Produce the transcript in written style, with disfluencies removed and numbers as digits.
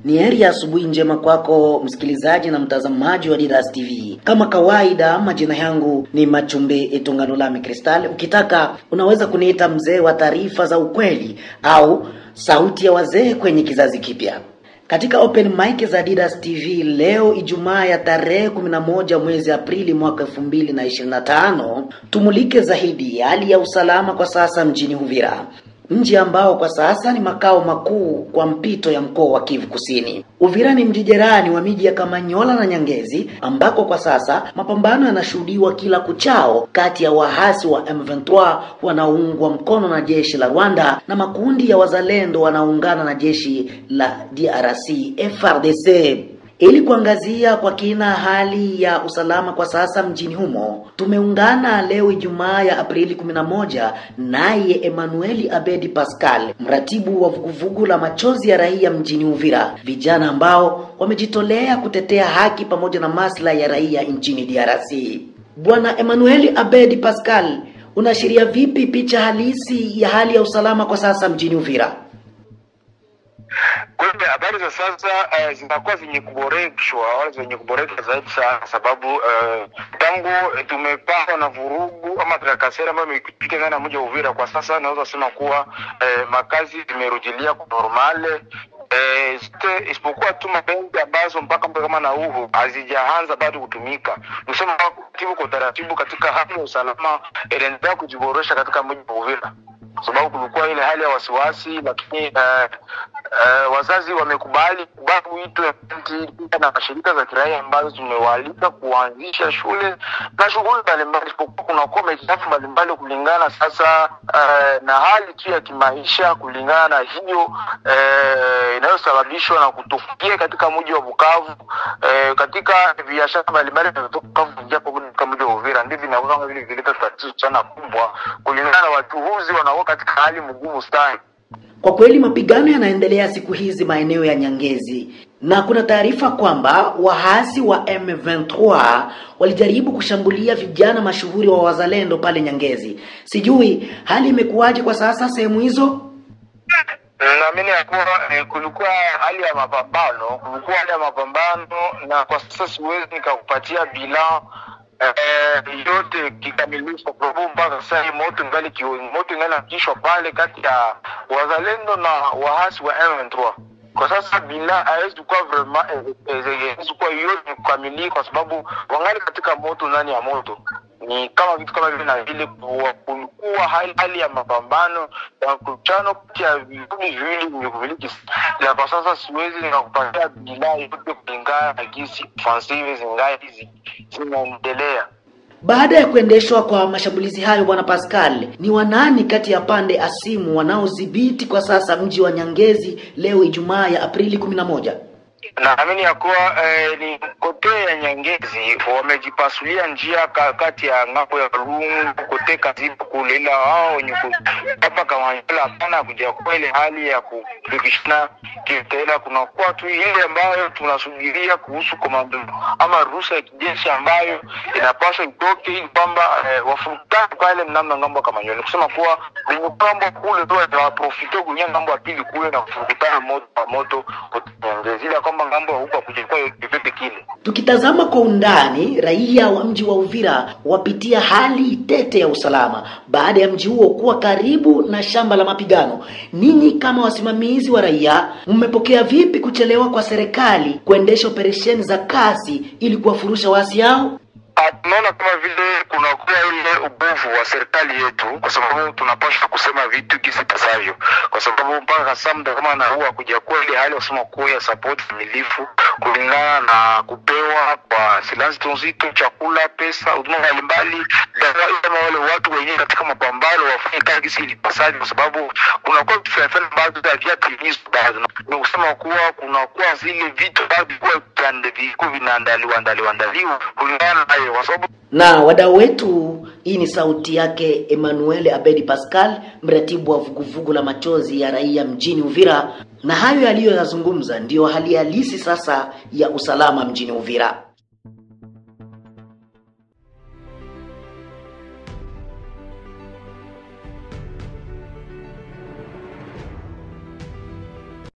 Ni heri ya asubuhi njema kwako msikilizaji na mtazamaji wa Didas TV. Kama kawaida, majina yangu ni Machumbe Etunganulami Kristal. Ukitaka unaweza kuniita mzee wa taarifa za ukweli au sauti ya wazee kwenye kizazi kipya. Katika open mic za Didas TV leo Ijumaa ya tarehe 11 mwezi Aprili mwaka 2025, tumulike zaidi hali ya usalama kwa sasa mjini Uvira. Mji ambao kwa sasa ni makao makuu kwa mpito ya mkoa wa Kivu Kusini. Uvira ni mji jirani wa miji ya Kamanyola na Nyangezi ambako kwa sasa mapambano yanashuhudiwa kila kuchao kati ya wahasi wa M23 wanaoungwa mkono na jeshi la Rwanda na makundi ya wazalendo wanaoungana na jeshi la DRC FARDC. Ili kuangazia kwa kina hali ya usalama kwa sasa mjini humo, tumeungana leo Ijumaa ya Aprili 11 naye Emmanuel Abedi Pascal, mratibu wa vuguvugu la machozi ya raia mjini Uvira, vijana ambao wamejitolea kutetea haki pamoja na maslahi ya raia nchini DRC. Bwana Emmanuel Abedi Pascal, unashiria vipi picha halisi ya hali ya usalama kwa sasa mjini Uvira? Kwa habari za sasa zinakuwa zenye kuboreshwa wala zenye kuboreka zaidi sana, sababu tangu tumepangwa na vurugu ama trakasera ambayo imepita ndani ya mji wa Uvira, kwa sasa naweza sema kuwa makazi zimerudilia kwa normale, isipokuwa tu mabenki ambazo mpaka kama na uhu hazijaanza bado kutumika. Nisema kwa taratibu katika hali ya usalama inaendelea kujiboresha katika mji wa Uvira, sababu kulikuwa ile hali ya wasiwasi, lakini wazazi wamekubali wito na mashirika za kiraia ambazo tumewaalika kuanzisha shule na shughuli mbalimbali, kuna komiti mbalimbali kulingana sasa na hali tu ya kimaisha, kulingana na hiyo inayosababishwa na kutofikia katika mji wa Bukavu, katika biashara mbalimbali zinatoka katika mji wa Uvira. Ndivyo vinaona vile vileta tatizo sana kubwa, kulingana na wachuuzi wanaokuwa katika hali mgumu sana. Kwa kweli mapigano yanaendelea siku hizi maeneo ya Nyangezi, na kuna taarifa kwamba wahasi wa M23 walijaribu kushambulia vijana mashuhuri wa wazalendo pale Nyangezi. Sijui hali imekuwaje kwa sasa sehemu hizo? Naamini kuwa kulikuwa hali ya mapambano, na kwa sasa siwezi nikakupatia bila yote kikamilifu, kwa sababu mpaka sasa moto ingali kishwa pale kati ya wazalendo na wahasi wa M23. Kwa sasa bila haiwezi kuwa vraiment kwa yote kukamilika, kwa sababu wangali katika moto ndani ya moto. Ni kama vitu kama vile na vile kulikuwa hali ya mapambano ya kuchano kati ya vikundi viwili vimiliki. Na kwa sasa siwezi nikakupatia bila yote kulingana na jinsi offensive zingali zinaendelea. Baada ya kuendeshwa kwa mashambulizi hayo, Bwana Pascal, ni wanani kati ya pande asimu wanaodhibiti kwa sasa mji wa Nyangezi leo Ijumaa ya Aprili 11? Naamini kuwa ni kote ya Nyangezi wamejipasulia njia kati ya ngapo ya Lungu kote kazibu kulela wao wenye hapa Kamanyola hapana kuja kwa ile hali ya kupigishana kitela. Kuna kwa tu ile ambayo tunasubiria kuhusu komando ama ruhusa ya kijeshi ambayo inapaswa itoke ili kwamba wafutane pale mnamo ngambo Kamanyola. Kusema kuwa ni ngambo kule ndio waprofite kunya ngambo pili kule na kufutana moto Nyangezi ile kwamba ngambo huko kujikwa yote kile. Tukitazama kwa undani, raia wa mji wa Uvira wapitia hali tete ya usalama baada ya mji huo kuwa karibu na shamba la mapigano. Ninyi kama wasimamizi wa raia, mmepokea vipi kuchelewa kwa serikali kuendesha operesheni za kasi ili kuwafurusha waasi hao? Tunaona kama vile kuna kwa ile ubovu wa serikali yetu, kwa sababu tunapaswa kusema vitu kisi pasavyo, kwa sababu mpaka sasa kama na huwa kuja kwa ile hali wasema kwa ya support milifu kulingana na kupewa kwa silaha nzito, chakula, pesa, huduma mbalimbali, dawa wale watu wenyewe katika mapambano wafanye kazi kisi pasavyo, kwa sababu kuna kwa vifaa baadhi ya viatu baadhi na kusema kuwa kuna kwa zile vitu baadhi kwa viko vinaandaliwa kulingana na wadau wetu. Hii ni sauti yake Emmanuel Abedi Pascal, mratibu wa vuguvugu la machozi ya raia mjini Uvira, na hayo aliyoyazungumza ndio hali halisi sasa ya usalama mjini Uvira.